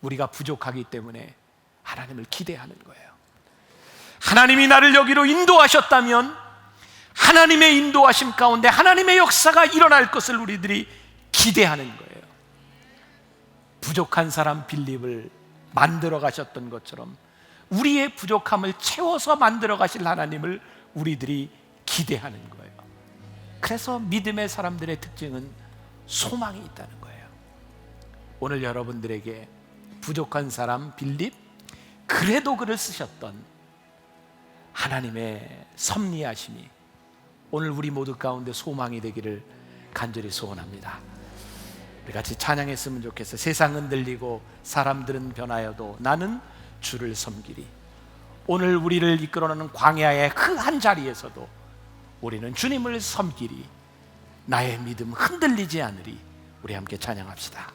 우리가 부족하기 때문에 하나님을 기대하는 거예요. 하나님이 나를 여기로 인도하셨다면 하나님의 인도하심 가운데 하나님의 역사가 일어날 것을 우리들이 기대하는 거예요. 부족한 사람 빌립을 만들어 가셨던 것처럼 우리의 부족함을 채워서 만들어 가실 하나님을 우리들이 기대하는 거예요. 그래서 믿음의 사람들의 특징은 소망이 있다는 거예요. 오늘 여러분들에게 부족한 사람 빌립, 그래도 글을 쓰셨던 하나님의 섭리하심이 오늘 우리 모두 가운데 소망이 되기를 간절히 소원합니다. 우리 같이 찬양했으면 좋겠어요. 세상은 들리고 사람들은 변하여도 나는 주를 섬기리. 오늘 우리를 이끌어내는 광야의 그 한 자리에서도 우리는 주님을 섬기리. 나의 믿음 흔들리지 않으리. 우리 함께 찬양합시다.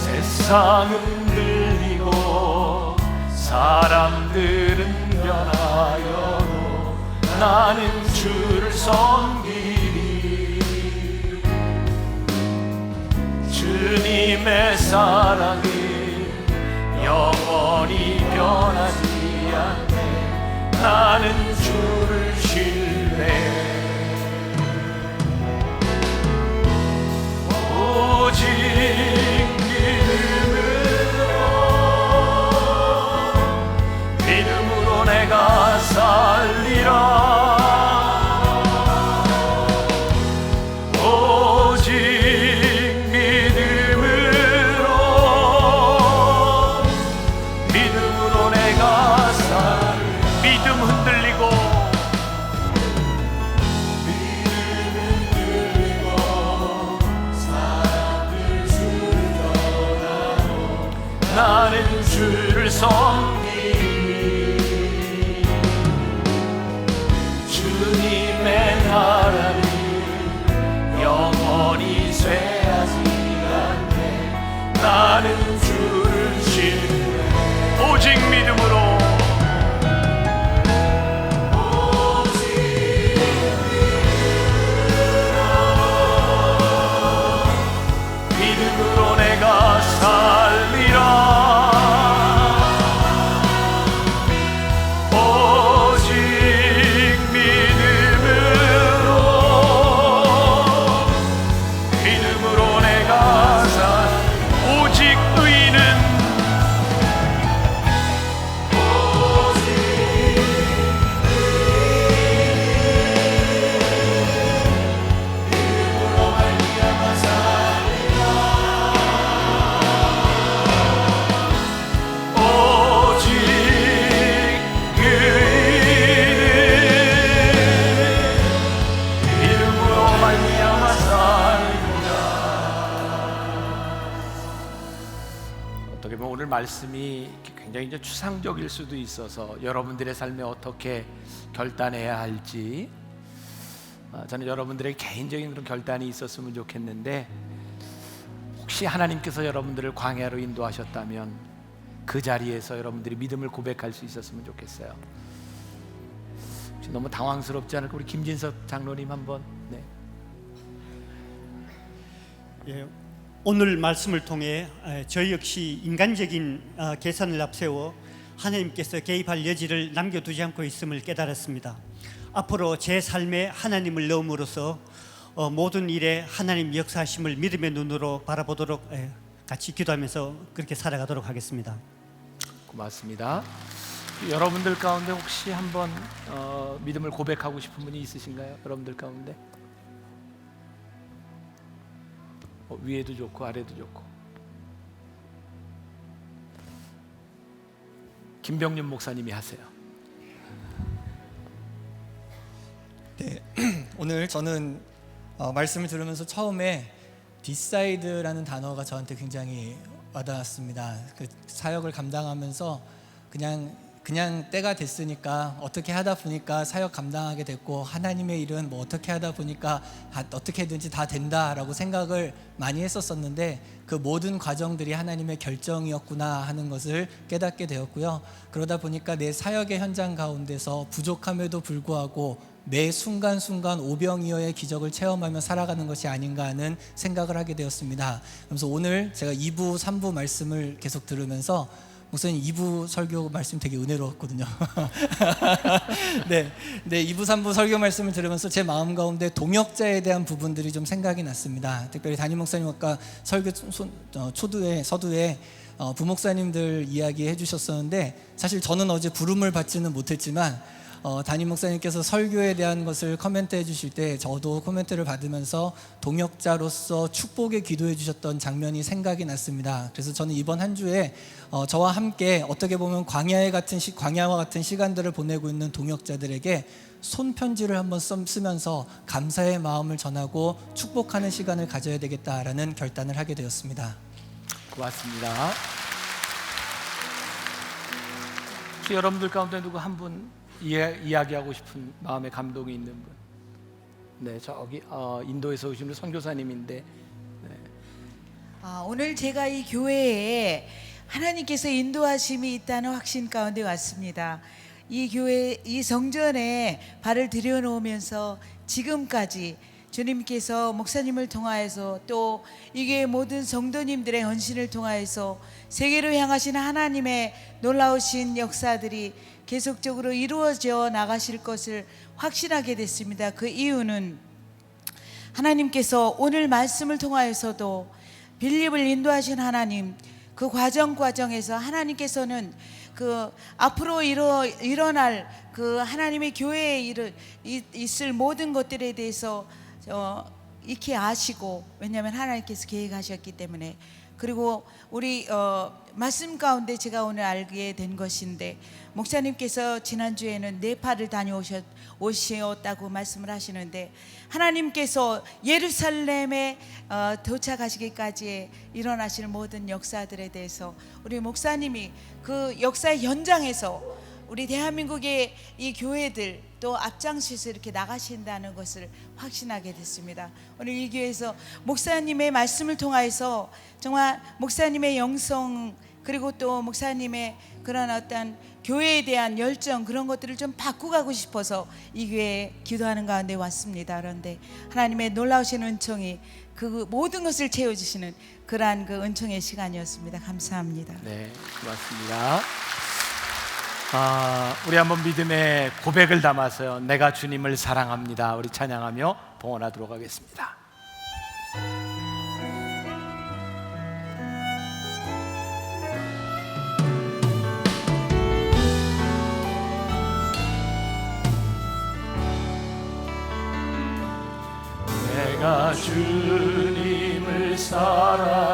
세상은 들리고 사람들은 변하여도 나는 주를 섬기리. 주님의 사랑이 영원히 변하지 않네. 나는 주를 신뢰해. 오직 믿음으로 내가 살리라. 오직 믿음으로 내가 살리라. 믿음 흔들리고 사람들 주를 떠나도 나는 주를 섬기리. 주님의 나라를 영원히 쇠하지 않네. 나는 주를 신뢰해. 오직 믿음으로 믿음으로 내가 살리라. 오늘 말씀이 굉장히 이제 추상적일 수도 있어서 여러분들의 삶에 어떻게 결단해야 할지 저는 여러분들의 개인적인 그런 결단이 있었으면 좋겠는데, 혹시 하나님께서 여러분들을 광야로 인도하셨다면 그 자리에서 여러분들이 믿음을 고백할 수 있었으면 좋겠어요. 혹시 너무 당황스럽지 않을까? 우리 김진석 장로님 한번. 네. 예, 오늘 말씀을 통해 저희 역시 인간적인 계산을 앞세워 하나님께서 개입할 여지를 남겨두지 않고 있음을 깨달았습니다. 앞으로 제 삶에 하나님을 넣음으로써 모든 일에 하나님 역사하심을 믿음의 눈으로 바라보도록 같이 기도하면서 그렇게 살아가도록 하겠습니다. 고맙습니다. 여러분들 가운데 혹시 한번 믿음을 고백하고 싶은 분이 있으신가요? 여러분들 가운데? 위에도 좋고 아래도 좋고. 김병윤 목사님이 하세요. 네, 오늘 저는 말씀을 들으면서 처음에 디사이드라는 단어가 저한테 굉장히 와닿았습니다. 그 사역을 감당하면서 그냥 그냥 때가 됐으니까 어떻게 하다 보니까 사역 감당하게 됐고 하나님의 일은 뭐 어떻게 하다 보니까 어떻게든지 다 된다라고 생각을 많이 했었었는데 그 모든 과정들이 하나님의 결정이었구나 하는 것을 깨닫게 되었고요. 그러다 보니까 내 사역의 현장 가운데서 부족함에도 불구하고 매 순간순간 오병이어의 기적을 체험하며 살아가는 것이 아닌가 하는 생각을 하게 되었습니다. 그래서 오늘 제가 2부, 3부 말씀을 계속 들으면서 목사님 2부 설교 말씀 되게 은혜로웠거든요. 네, 2부, 3부 설교 말씀을 들으면서 제 마음 가운데 동역자에 대한 부분들이 좀 생각이 났습니다. 특별히 담임 목사님 아까 설교 서두에 부목사님들 이야기해 주셨었는데 사실 저는 어제 부름을 받지는 못했지만 담임 목사님께서 설교에 대한 것을 코멘트해 주실 때 저도 코멘트를 받으면서 동역자로서 축복의 기도해 주셨던 장면이 생각이 났습니다. 그래서 저는 이번 한 주에 저와 함께 어떻게 보면 광야와 같은 시간들을 보내고 있는 동역자들에게 손편지를 한번 쓰면서 감사의 마음을 전하고 축복하는 시간을 가져야 되겠다라는 결단을 하게 되었습니다. 고맙습니다. 혹시 여러분들 가운데 누구 한 분 이야기하고 싶은 마음에 감동이 있는 분? 네, 저기 인도에서 오신 선교사님인데. 네. 오늘 제가 이 교회에 하나님께서 인도하심이 있다는 확신 가운데 왔습니다. 이 교회, 이 성전에 발을 들여놓으면서 지금까지 주님께서 목사님을 통하여서 또 이 교회 모든 성도님들의 헌신을 통하여서 세계로 향하신 하나님의 놀라우신 역사들이 계속적으로 이루어져 나가실 것을 확신하게 됐습니다. 그 이유는 하나님께서 오늘 말씀을 통하여서도 빌립을 인도하신 하나님, 그 과정에서 하나님께서는 그 앞으로 일어날 그 하나님의 교회에 있을 모든 것들에 대해서 익히 아시고, 왜냐하면 하나님께서 계획하셨기 때문에. 그리고 우리 말씀 가운데 제가 오늘 알게 된 것인데, 목사님께서 지난주에는 네팔을 다녀오셨다고 말씀을 하시는데, 하나님께서 예루살렘에 도착하시기까지 일어나실 모든 역사들에 대해서 우리 목사님이 그 역사의 현장에서 우리 대한민국의 이 교회들 또 앞장서서 이렇게 나가신다는 것을 확신하게 됐습니다. 오늘 이 교회에서 목사님의 말씀을 통하여서 정말 목사님의 영성, 그리고 또 목사님의 그런 어떤 교회에 대한 열정, 그런 것들을 좀 바꾸가고 싶어서 이 교회에 기도하는 가운데 왔습니다. 그런데 하나님의 놀라우신 은총이 그 모든 것을 채워주시는 그러한 그 은총의 시간이었습니다. 감사합니다. 네, 고맙습니다. 우리 한번 믿음의 고백을 담아서요, 내가 주님을 사랑합니다, 우리 찬양하며 봉헌하도록 하겠습니다. 내가 주님을 사랑합니다.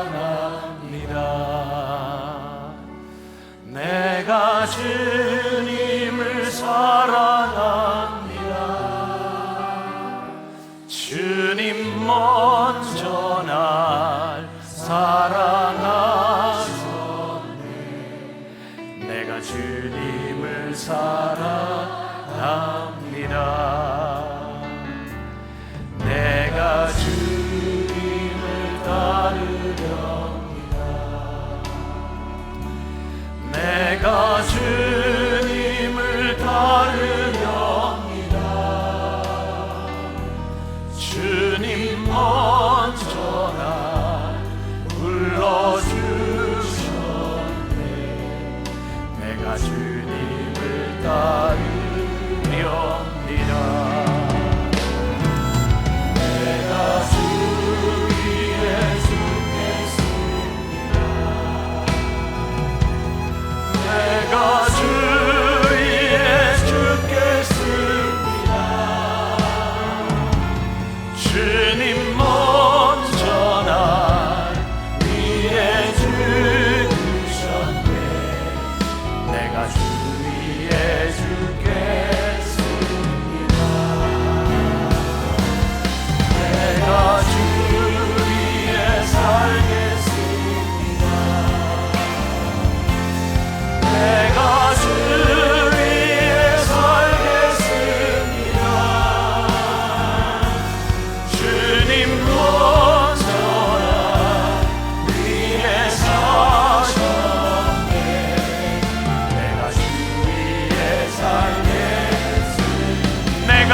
내가 주님을 사랑합니다. 주님 먼저 날 사랑하셨네. 내가 주님을 사랑합니다. 내가 주님을 따르렵니다. 내가 주님을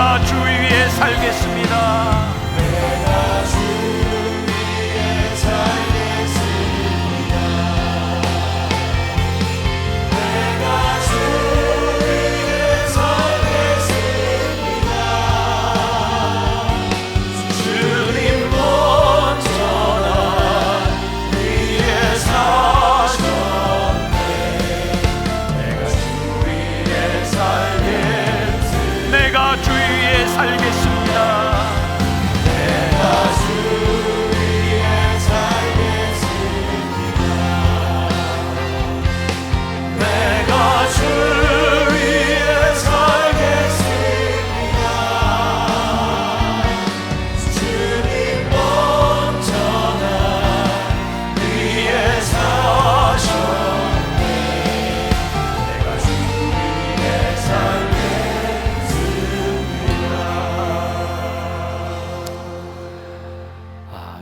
내가 주 위에 살겠습니다. 내가 주 위에 살겠습니다. 내가 주 위에 살겠습니다. 주님 먼저 나 위에 사셨네. 내가 주 위에 살겠습니다.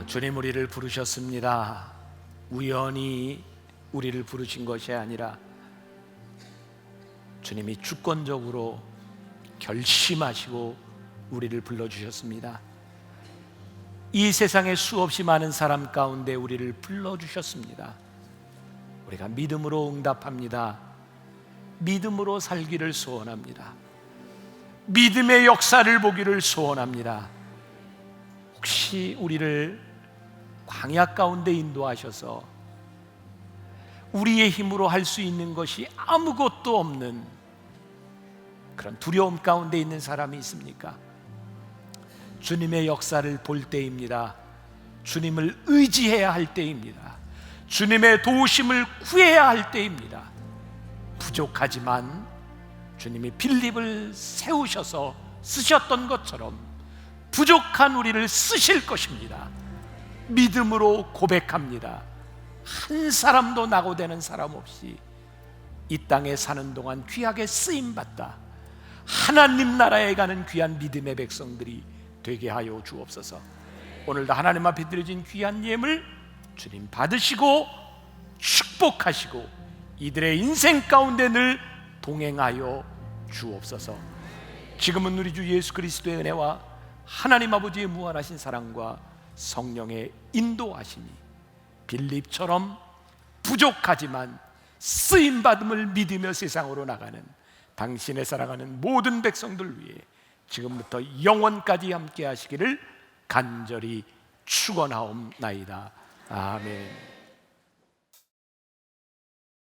주님 우리를 부르셨습니다. 우연히 우리를 부르신 것이 아니라 주님이 주권적으로 결심하시고 우리를 불러주셨습니다. 이 세상에 수없이 많은 사람 가운데 우리를 불러주셨습니다. 우리가 믿음으로 응답합니다. 믿음으로 살기를 소원합니다. 믿음의 역사를 보기를 소원합니다. 혹시 우리를 광야 가운데 인도하셔서 우리의 힘으로 할 수 있는 것이 아무것도 없는 그런 두려움 가운데 있는 사람이 있습니까? 주님의 역사를 볼 때입니다. 주님을 의지해야 할 때입니다. 주님의 도우심을 구해야 할 때입니다. 부족하지만 주님이 빌립을 세우셔서 쓰셨던 것처럼 부족한 우리를 쓰실 것입니다. 믿음으로 고백합니다. 한 사람도 낙오되는 사람 없이 이 땅에 사는 동안 귀하게 쓰임받다 하나님 나라에 가는 귀한 믿음의 백성들이 되게 하여 주옵소서. 오늘도 하나님 앞에 드려진 귀한 예물 주님 받으시고 축복하시고 이들의 인생 가운데 늘 동행하여 주옵소서. 지금은 우리 주 예수 그리스도의 은혜와 하나님 아버지의 무한하신 사랑과 성령의 인도하심이 빌립처럼 부족하지만 쓰임받음을 믿으며 세상으로 나가는 당신의 사랑하는 모든 백성들 위해 지금부터 영원까지 함께 하시기를 간절히 축원하옵나이다. 아멘.